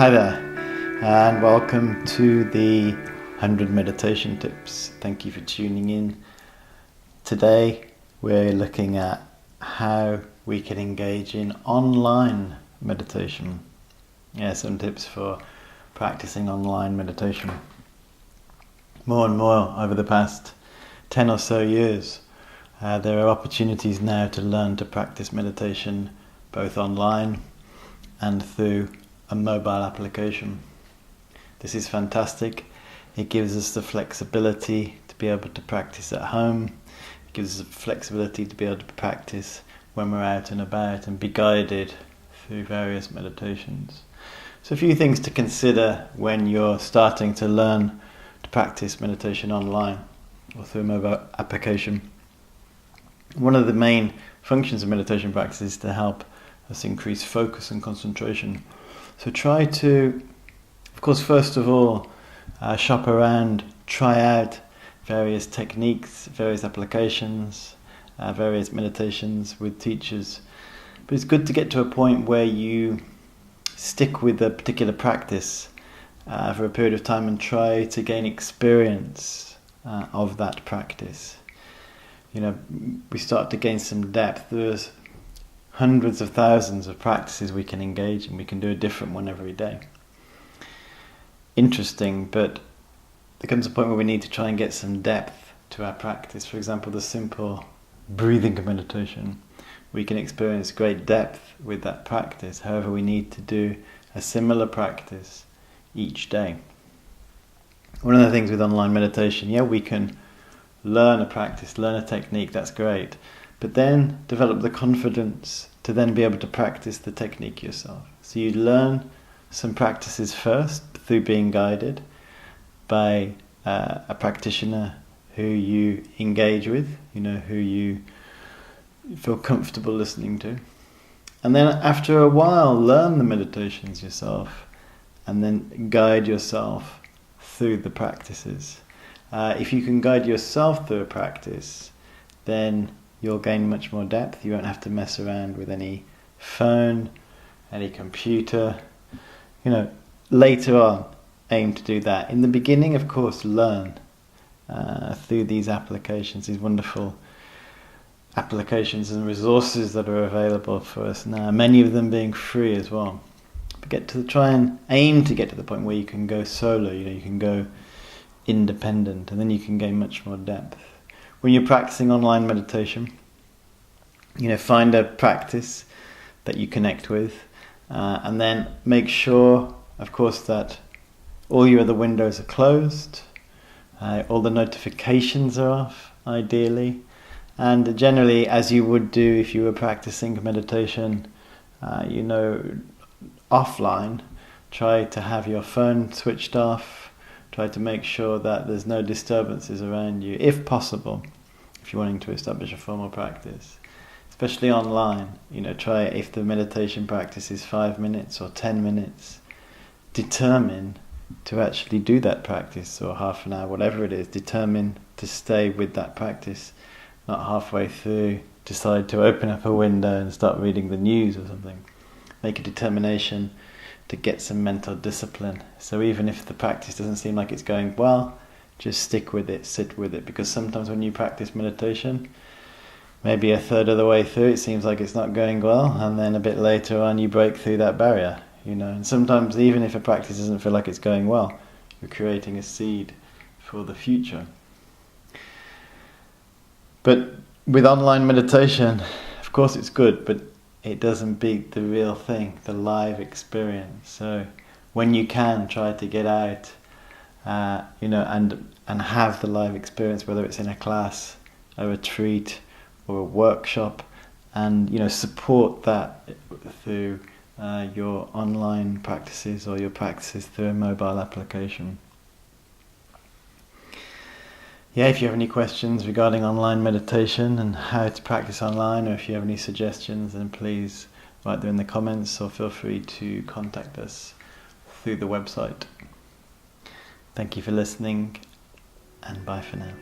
Hi there, and welcome to the 100 Meditation Tips. Thank you for tuning in. Today we're looking at how we can engage in online meditation. Some tips for practicing online meditation. More and more over the past 10 or so years, there are opportunities now to learn to practice meditation both online and through a mobile application. This is fantastic. It gives us the flexibility to be able to practice at home. It gives us the flexibility to be able to practice when we're out and about and be guided through various meditations. So a few things to consider when you're starting to learn to practice meditation online or through a mobile application. One of the main functions of meditation practice is to help us increase focus and concentration. So try to, of course, first of all, shop around, try out various techniques, various applications, various meditations with teachers. But it's good to get to a point where you stick with a particular practice for a period of time and try to gain experience of that practice. We start to gain some depth. There's hundreds of thousands of practices we can engage in. We can do a different one every day. Interesting, but there comes a point where we need to try and get some depth to our practice. For example, the simple breathing meditation. We can experience great depth with that practice. However, we need to do a similar practice each day. One of the things with online meditation, we can learn a practice, learn a technique, that's great. But then develop the confidence to then be able to practice the technique yourself. So you learn some practices first through being guided by a practitioner who you engage with, who you feel comfortable listening to. And then after a while, learn the meditations yourself and then guide yourself through the practices. If you can guide yourself through a practice, then you'll gain much more depth. You won't have to mess around with any phone, any computer. Later on, aim to do that. In the beginning, of course, learn through these applications, these wonderful applications and resources that are available for us now, many of them being free as well. But try and aim to get to the point where you can go solo, you can go independent, and then you can gain much more depth. When you're practicing online meditation, find a practice that you connect with, and then make sure, of course, that all your other windows are closed, all the notifications are off, ideally, and generally, as you would do if you were practicing meditation, offline, try to have your phone switched off. Try to make sure that there's no disturbances around you, if possible, if you're wanting to establish a formal practice. Especially online, try, if the meditation practice is 5 minutes or 10 minutes, determine to actually do that practice, or half an hour, whatever it is, determine to stay with that practice, not halfway through decide to open up a window and start reading the news or something. Make a determination to get some mental discipline. So even if the practice doesn't seem like it's going well, just stick with it, sit with it, because sometimes when you practice meditation, maybe a third of the way through it seems like it's not going well, and then a bit later on you break through that barrier, and sometimes even if a practice doesn't feel like it's going well, you're creating a seed for the future. But with online meditation, of course it's good, but it doesn't beat the real thing, the live experience. So when you can, try to get out, and have the live experience, whether it's in a class, a retreat, or a workshop, and support that through your online practices or your practices through a mobile application. If you have any questions regarding online meditation and how to practice online, or if you have any suggestions, then please write them in the comments, or feel free to contact us through the website. Thank you for listening, and bye for now.